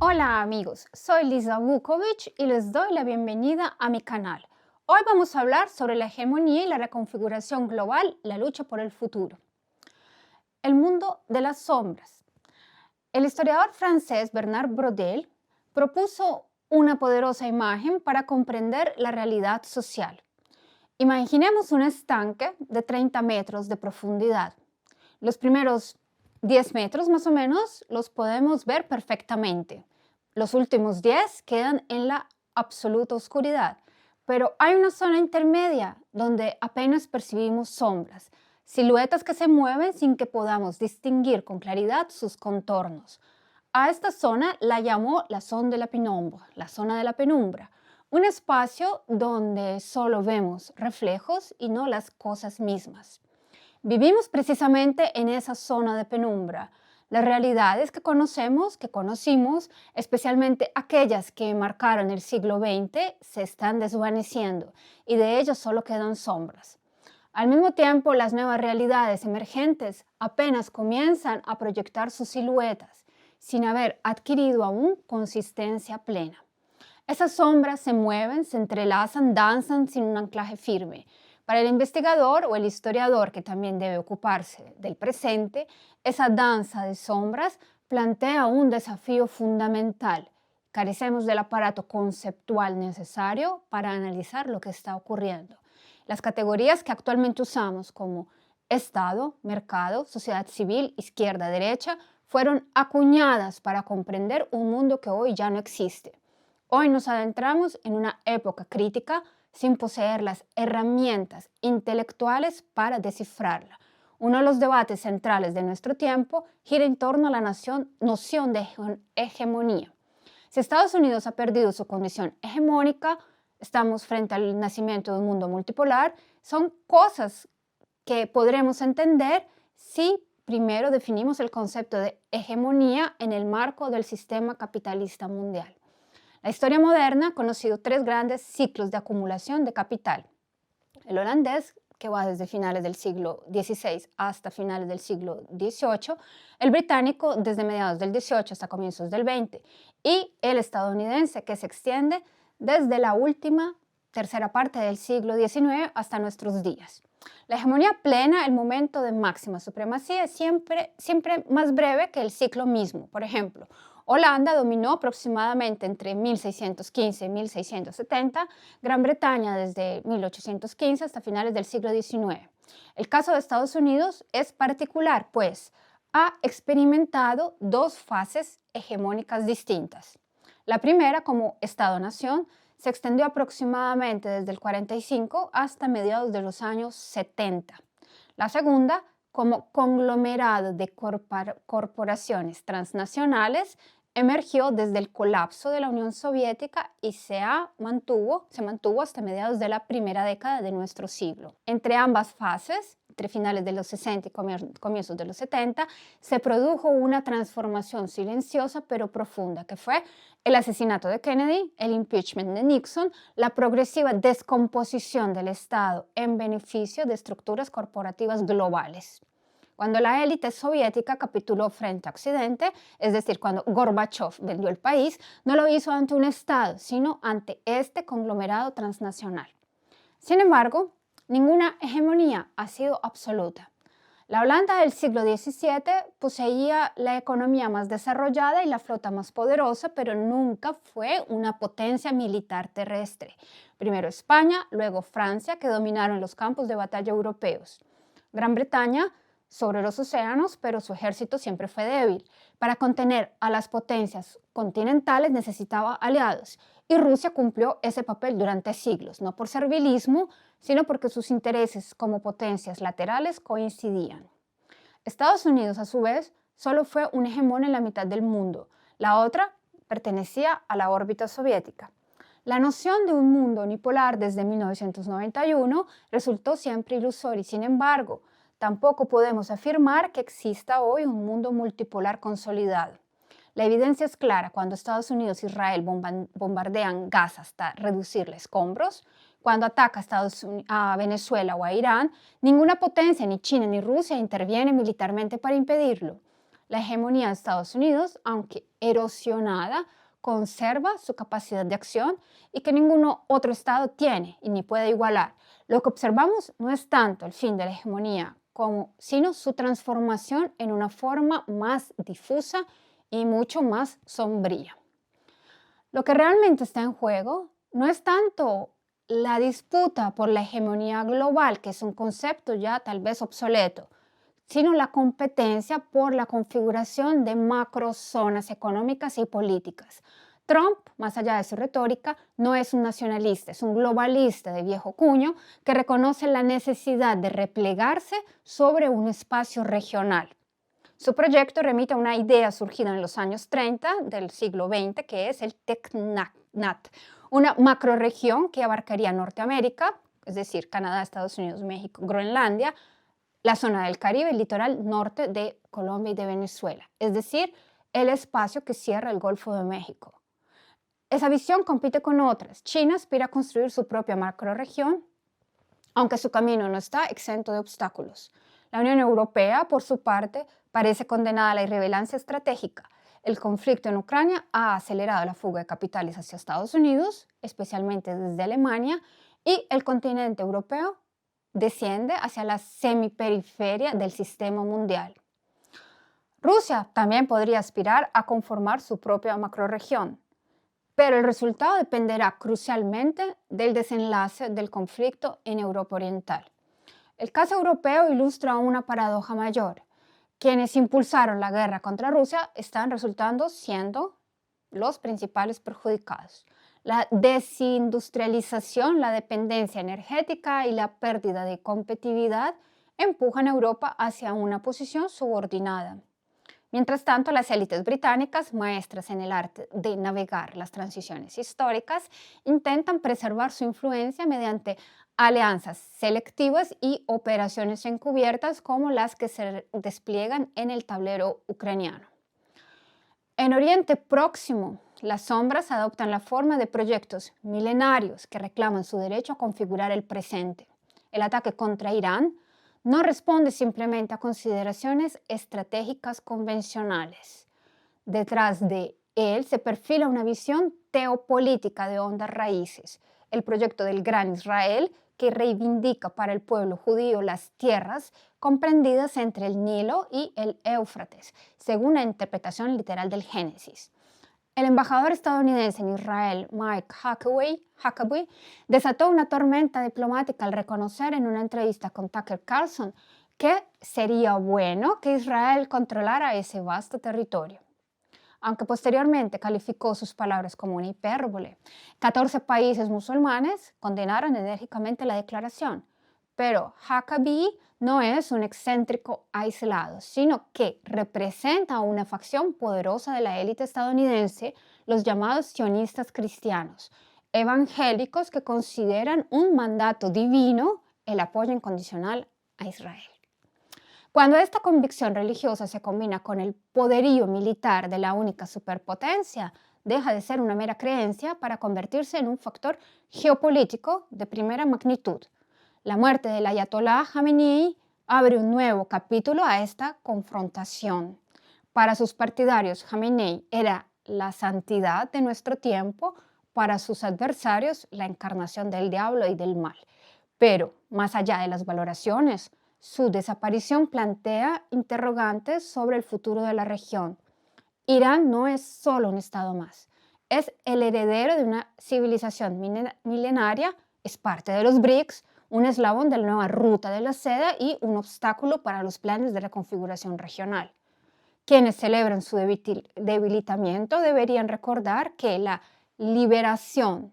Hola amigos, soy Lisa Vukovic y les doy la bienvenida a mi canal. Hoy vamos a hablar sobre la hegemonía y la reconfiguración global, la lucha por el futuro. El mundo de las sombras. El historiador francés Bernard Braudel propuso una poderosa imagen para comprender la realidad social. Imaginemos un estanque de 30 metros de profundidad. Los primeros 10 metros más o menos los podemos ver perfectamente. Los últimos 10 quedan en la absoluta oscuridad, pero hay una zona intermedia donde apenas percibimos sombras, siluetas que se mueven sin que podamos distinguir con claridad sus contornos. A esta zona la llamó la zona de la pénombre, la zona de la penumbra, un espacio donde solo vemos reflejos y no las cosas mismas. Vivimos precisamente en esa zona de penumbra. Las realidades que conocemos, que conocimos, especialmente aquellas que marcaron el siglo XX, se están desvaneciendo y de ellos solo quedan sombras. Al mismo tiempo, las nuevas realidades emergentes apenas comienzan a proyectar sus siluetas, sin haber adquirido aún consistencia plena. Esas sombras se mueven, se entrelazan, danzan sin un anclaje firme. Para el investigador o el historiador, que también debe ocuparse del presente, esa danza de sombras plantea un desafío fundamental. Carecemos del aparato conceptual necesario para analizar lo que está ocurriendo. Las categorías que actualmente usamos como Estado, mercado, sociedad civil, izquierda, derecha, fueron acuñadas para comprender un mundo que hoy ya no existe. Hoy nos adentramos en una época crítica sin poseer las herramientas intelectuales para descifrarla. Uno de los debates centrales de nuestro tiempo gira en torno a la noción de hegemonía. Si Estados Unidos ha perdido su condición hegemónica, estamos frente al nacimiento de un mundo multipolar, son cosas que podremos entender si primero definimos el concepto de hegemonía en el marco del sistema capitalista mundial. La historia moderna ha conocido tres grandes ciclos de acumulación de capital. El holandés, que va desde finales del siglo XVI hasta finales del siglo XVIII, el británico desde mediados del XVIII hasta comienzos del XX, y el estadounidense, que se extiende desde la última tercera parte del siglo XIX hasta nuestros días. La hegemonía plena, el momento de máxima supremacía, es siempre más breve que el ciclo mismo. Por ejemplo, Holanda dominó aproximadamente entre 1615 y 1670, Gran Bretaña desde 1815 hasta finales del siglo XIX. El caso de Estados Unidos es particular, pues ha experimentado dos fases hegemónicas distintas. La primera, como Estado-nación, se extendió aproximadamente desde el 45 hasta mediados de los años 70. La segunda, como conglomerado de corporaciones transnacionales, emergió desde el colapso de la Unión Soviética y se mantuvo hasta mediados de la primera década de nuestro siglo. Entre ambas fases, entre finales de los 60 y comienzos de los 70, se produjo una transformación silenciosa pero profunda, que fue el asesinato de Kennedy, el impeachment de Nixon, la progresiva descomposición del Estado en beneficio de estructuras corporativas globales. Cuando la élite soviética capituló frente a Occidente, es decir, cuando Gorbachev vendió el país, no lo hizo ante un Estado, sino ante este conglomerado transnacional. Sin embargo, ninguna hegemonía ha sido absoluta. La Holanda del siglo XVII poseía la economía más desarrollada y la flota más poderosa, pero nunca fue una potencia militar terrestre. Primero España, luego Francia, que dominaron los campos de batalla europeos. Gran Bretaña sobre los océanos, pero su ejército siempre fue débil. Para contener a las potencias continentales necesitaba aliados, y Rusia cumplió ese papel durante siglos, no por servilismo, sino porque sus intereses como potencias laterales coincidían. Estados Unidos, a su vez, solo fue un hegemón en la mitad del mundo. La otra pertenecía a la órbita soviética. La noción de un mundo unipolar desde 1991 resultó siempre ilusoria y, sin embargo, tampoco podemos afirmar que exista hoy un mundo multipolar consolidado. La evidencia es clara cuando Estados Unidos e Israel bombardean Gaza hasta reducirle escombros, cuando ataca a Venezuela o a Irán, ninguna potencia, ni China ni Rusia, interviene militarmente para impedirlo. La hegemonía de Estados Unidos, aunque erosionada, conserva su capacidad de acción y que ningún otro Estado tiene y ni puede igualar. Lo que observamos no es tanto el fin de la hegemonía, sino su transformación en una forma más difusa y mucho más sombría. Lo que realmente está en juego no es tanto la disputa por la hegemonía global, que es un concepto ya tal vez obsoleto, sino la competencia por la configuración de macrozonas económicas y políticas. Trump, más allá de su retórica, no es un nacionalista, es un globalista de viejo cuño que reconoce la necesidad de replegarse sobre un espacio regional. Su proyecto remite a una idea surgida en los años 30 del siglo XX, que es el TECNAT, una macrorregión que abarcaría Norteamérica, es decir, Canadá, Estados Unidos, México, Groenlandia, la zona del Caribe, el litoral norte de Colombia y de Venezuela, es decir, el espacio que cierra el Golfo de México. Esa visión compite con otras. China aspira a construir su propia macrorregión, aunque su camino no está exento de obstáculos. La Unión Europea, por su parte, parece condenada a la irrelevancia estratégica. El conflicto en Ucrania ha acelerado la fuga de capitales hacia Estados Unidos, especialmente desde Alemania, y el continente europeo desciende hacia la semiperiferia del sistema mundial. Rusia también podría aspirar a conformar su propia macrorregión, pero el resultado dependerá crucialmente del desenlace del conflicto en Europa Oriental. El caso europeo ilustra una paradoja mayor. Quienes impulsaron la guerra contra Rusia están resultando siendo los principales perjudicados. La desindustrialización, la dependencia energética y la pérdida de competitividad empujan a Europa hacia una posición subordinada. Mientras tanto, las élites británicas, maestras en el arte de navegar las transiciones históricas, intentan preservar su influencia mediante alianzas selectivas y operaciones encubiertas como las que se despliegan en el tablero ucraniano. En Oriente Próximo, las sombras adoptan la forma de proyectos milenarios que reclaman su derecho a configurar el presente. El ataque contra Irán no responde simplemente a consideraciones estratégicas convencionales. Detrás de él se perfila una visión teopolítica de hondas raíces, el proyecto del Gran Israel, que reivindica para el pueblo judío las tierras comprendidas entre el Nilo y el Éufrates, según la interpretación literal del Génesis. El embajador estadounidense en Israel, Mike Huckabee, desató una tormenta diplomática al reconocer en una entrevista con Tucker Carlson que sería bueno que Israel controlara ese vasto territorio. Aunque posteriormente calificó sus palabras como una hipérbole, 14 países musulmanes condenaron enérgicamente la declaración. Pero Huckabee no es un excéntrico aislado, sino que representa a una facción poderosa de la élite estadounidense, los llamados sionistas cristianos, evangélicos que consideran un mandato divino el apoyo incondicional a Israel. Cuando esta convicción religiosa se combina con el poderío militar de la única superpotencia, deja de ser una mera creencia para convertirse en un factor geopolítico de primera magnitud. La muerte del ayatolá Jamenei abre un nuevo capítulo a esta confrontación. Para sus partidarios, Jamenei era la santidad de nuestro tiempo, para sus adversarios, la encarnación del diablo y del mal. Pero, más allá de las valoraciones, su desaparición plantea interrogantes sobre el futuro de la región. Irán no es solo un estado más, es el heredero de una civilización milenaria, es parte de los BRICS, un eslabón de la nueva ruta de la seda y un obstáculo para los planes de la configuración regional. Quienes celebran su debilitamiento deberían recordar que la liberación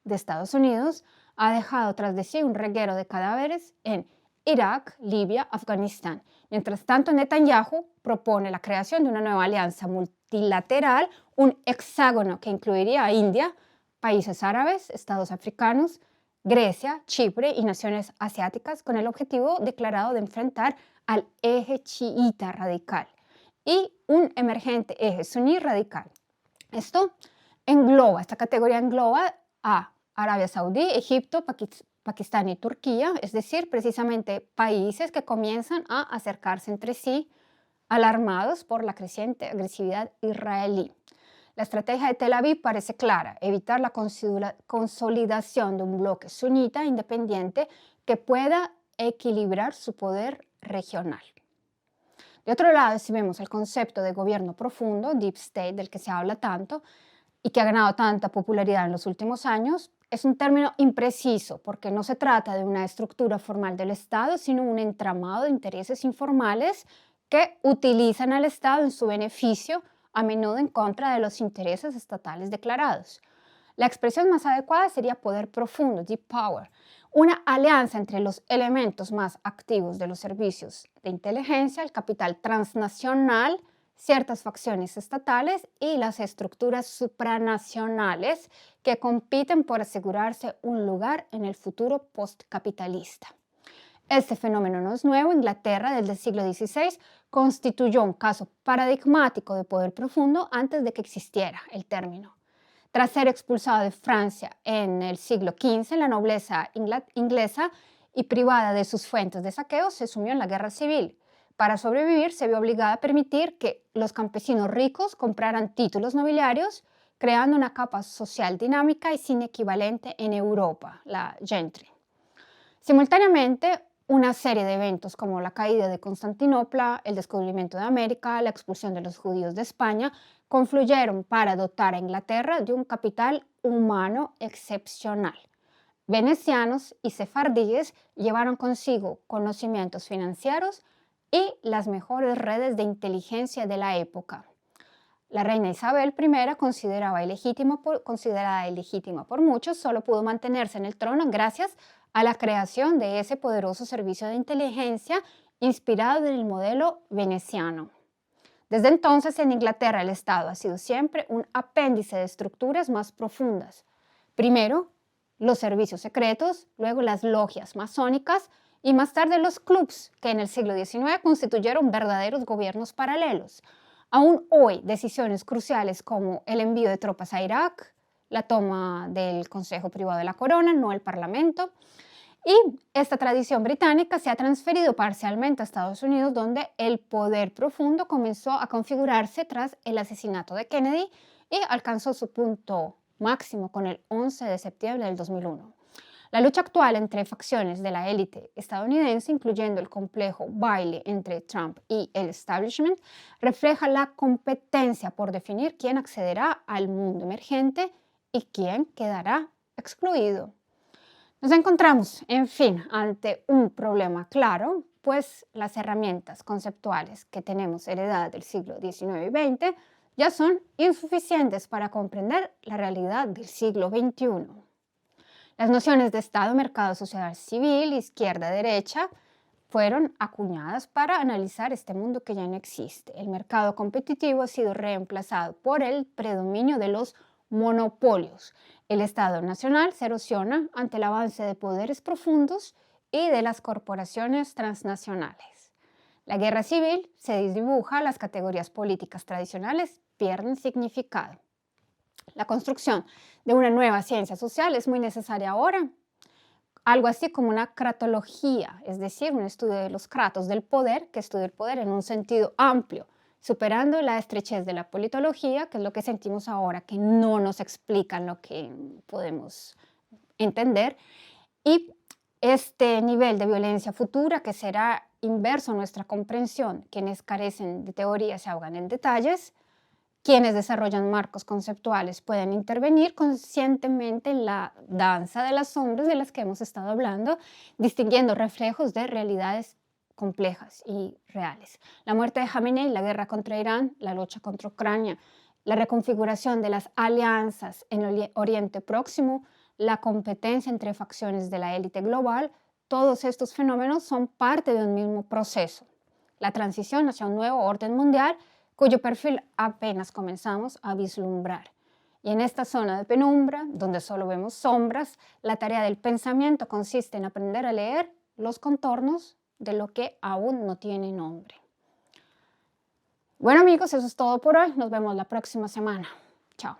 de Estados Unidos ha dejado tras de sí un reguero de cadáveres en Irak, Libia, Afganistán. Mientras tanto, Netanyahu propone la creación de una nueva alianza multilateral, un hexágono que incluiría a India, países árabes, estados africanos, Grecia, Chipre y naciones asiáticas, con el objetivo declarado de enfrentar al eje chiita radical y un emergente eje suní radical. Esta categoría engloba a Arabia Saudí, Egipto, Pakistán y Turquía, es decir, precisamente países que comienzan a acercarse entre sí alarmados por la creciente agresividad israelí. La estrategia de Tel Aviv parece clara: evitar la consolidación de un bloque sunita independiente que pueda equilibrar su poder regional. De otro lado, si vemos el concepto de gobierno profundo, Deep State, del que se habla tanto y que ha ganado tanta popularidad en los últimos años, es un término impreciso porque no se trata de una estructura formal del Estado, sino un entramado de intereses informales que utilizan al Estado en su beneficio, a menudo en contra de los intereses estatales declarados. La expresión más adecuada sería poder profundo, deep power, una alianza entre los elementos más activos de los servicios de inteligencia, el capital transnacional, ciertas facciones estatales y las estructuras supranacionales que compiten por asegurarse un lugar en el futuro postcapitalista. Este fenómeno no es nuevo. Inglaterra, desde el siglo XVI, constituyó un caso paradigmático de poder profundo antes de que existiera el término. Tras ser expulsado de Francia en el siglo XV, la nobleza inglesa y privada de sus fuentes de saqueo se sumió en la guerra civil. Para sobrevivir, se vio obligada a permitir que los campesinos ricos compraran títulos nobiliarios, creando una capa social dinámica y sin equivalente en Europa, la gentry. Simultáneamente, una serie de eventos como la caída de Constantinopla, el descubrimiento de América, la expulsión de los judíos de España, confluyeron para dotar a Inglaterra de un capital humano excepcional. Venecianos y sefardíes llevaron consigo conocimientos financieros y las mejores redes de inteligencia de la época. La reina Isabel I, considerada ilegítima por muchos, solo pudo mantenerse en el trono gracias a la creación de ese poderoso servicio de inteligencia inspirado en el modelo veneciano. Desde entonces, en Inglaterra, el Estado ha sido siempre un apéndice de estructuras más profundas. Primero, los servicios secretos, luego las logias masónicas y más tarde los clubs, que en el siglo XIX constituyeron verdaderos gobiernos paralelos. Aún hoy, decisiones cruciales como el envío de tropas a Irak, la toma del Consejo Privado de la Corona, no el Parlamento. Y esta tradición británica se ha transferido parcialmente a Estados Unidos, donde el poder profundo comenzó a configurarse tras el asesinato de Kennedy y alcanzó su punto máximo con el 11 de septiembre del 2001. La lucha actual entre facciones de la élite estadounidense, incluyendo el complejo baile entre Trump y el establishment, refleja la competencia por definir quién accederá al mundo emergente y quién quedará excluido. Nos encontramos, en fin, ante un problema claro, pues las herramientas conceptuales que tenemos heredadas del siglo XIX y XX ya son insuficientes para comprender la realidad del siglo XXI. Las nociones de Estado, mercado, sociedad civil, izquierda, derecha, fueron acuñadas para analizar este mundo que ya no existe. El mercado competitivo ha sido reemplazado por el predominio de los monopolios. El Estado nacional se erosiona ante el avance de poderes profundos y de las corporaciones transnacionales. La guerra civil se desdibuja, las categorías políticas tradicionales pierden significado. La construcción de una nueva ciencia social es muy necesaria ahora, algo así como una cratología, es decir, un estudio de los kratos del poder, que estudia el poder en un sentido amplio, superando la estrechez de la politología, que es lo que sentimos ahora, que no nos explican lo que podemos entender, y este nivel de violencia futura que será inverso a nuestra comprensión. Quienes carecen de teoría se ahogan en detalles. Quienes desarrollan marcos conceptuales pueden intervenir conscientemente en la danza de las sombras de las que hemos estado hablando, distinguiendo reflejos de realidades complejas y reales. La muerte de Jamenei, la guerra contra Irán, la lucha contra Ucrania, la reconfiguración de las alianzas en el Oriente Próximo, la competencia entre facciones de la élite global, todos estos fenómenos son parte de un mismo proceso. La transición hacia un nuevo orden mundial cuyo perfil apenas comenzamos a vislumbrar. Y en esta zona de penumbra, donde solo vemos sombras, la tarea del pensamiento consiste en aprender a leer los contornos de lo que aún no tiene nombre. Bueno amigos, eso es todo por hoy. Nos vemos la próxima semana. Chao.